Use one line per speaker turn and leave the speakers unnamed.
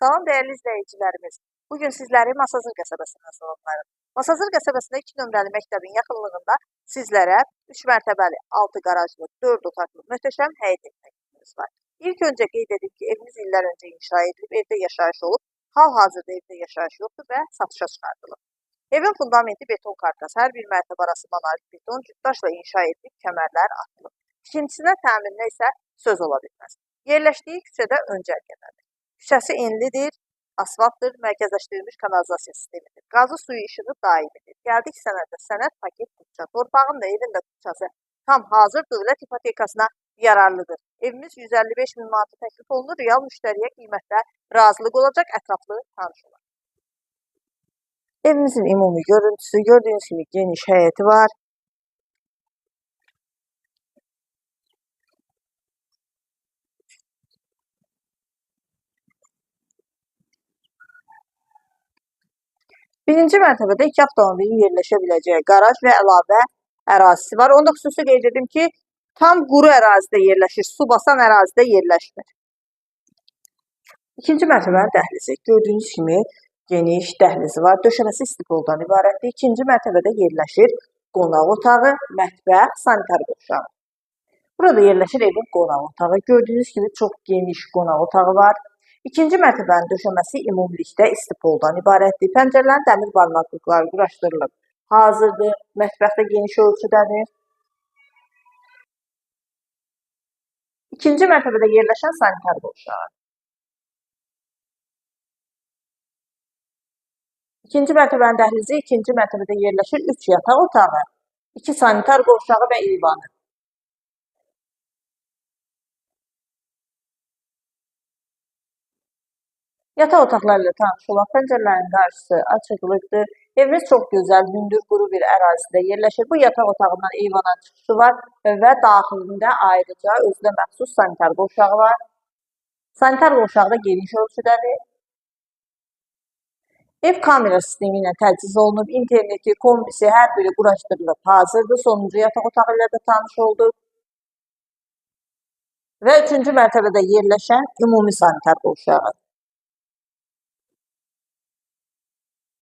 Salam dəyərli izləyicilərimiz. Bugün sizləri Masazır qəsəbəsindən salamlayırıq. Masazır qəsəbəsində 2 nömrəli məktəbin yaxınlığında sizlərə 3 mərtəbəli, 6 qarajlı, 4 otaqlı möhtəşəm həyət evi təklifimiz var. İlk öncə qeyd edim ki, evimiz illər öncə inşa edilib, evdə yaşayış olub, hal-hazırda evdə yaşayış yoxdur və satışa çıxartılıb. Evin fundamenti beton karkas, hər bir mərtəbə arası monolit beton, cütdaşla inşa edilib, kəmərlər atılıb. Tikintisinə təmininə isə söz ola bilməz. Yerləşdiyi küçədə öncəlgədədir. Küçəsi enlidir, asfaltdır, mərkəzləşdirilmiş kanalizasiya sistemidir. Qazı suyu işığı daimidir. Gəldik sənədə, sənəd paket tutacaq. Torpağın da, evin də tutacaqsa tam hazır dövlət ipotekasına yararlıdır. Evimiz 155 min manatı təklif olunur. Real müştəriyə qiymətdə razılıq olacaq, ətraflı tanış olacaq. Evimizin ümumi görüntüsü, gördüyünüz kimi geniş həyəti var. Birinci mərtəbədə 2 avtomobilin yerləşə biləcəyi qaraj və əlavə ərazisi var. Onda xüsusi qeyd edim ki, tam quru ərazidə yerləşir, su basan ərazidə yerləşmir. İkinci mərtəbənin dəhlizi. Gördüyünüz kimi geniş dəhlizi var. Döşəməsi istipoldan ibarətdir. İkinci mərtəbədə yerləşir qonaq otağı, mətbəx, sanitar qovşağı. Burada yerləşir evin qonaq otağı. Gördüyünüz kimi çox geniş qonaq otağı var. İkinci mərtəbənin döşəməsi ümumilikdə istipoldan ibarətdir. Pəncərələrin dəmir barmaqlıqları quraşdırılıb. Hazırdır. Mətbəxdə geniş ölçüdədir. İkinci mərtəbədə yerləşən sanitar qovşağı. İkinci mərtəbənin dəhlizi, ikinci mərtəbədə yerləşir 3 yataq otağı, 2 sanitar qovşağı və eyvanı. Yataq otaqları ilə tanış olan pəncərələrin qarşısı açıqlıqdır. Evimiz çox gözəl, hündür, quru bir ərazidə yerləşir. Bu yataq otağından eyvana çıxışı var və daxilində ayrıca özünə məxsus sanitar qovşağı var. Sanitar qovşağı da geniş ölçüdədir. Ev kamera sistemi ilə təchiz olunub, interneti, kombisi hər biri quraşdırılıb hazırdır. Sonuncu yataq otağı ilə də tanış olduq. Və 3-cü mərtəbədə yerləşən ümumi sanitar qovşağı.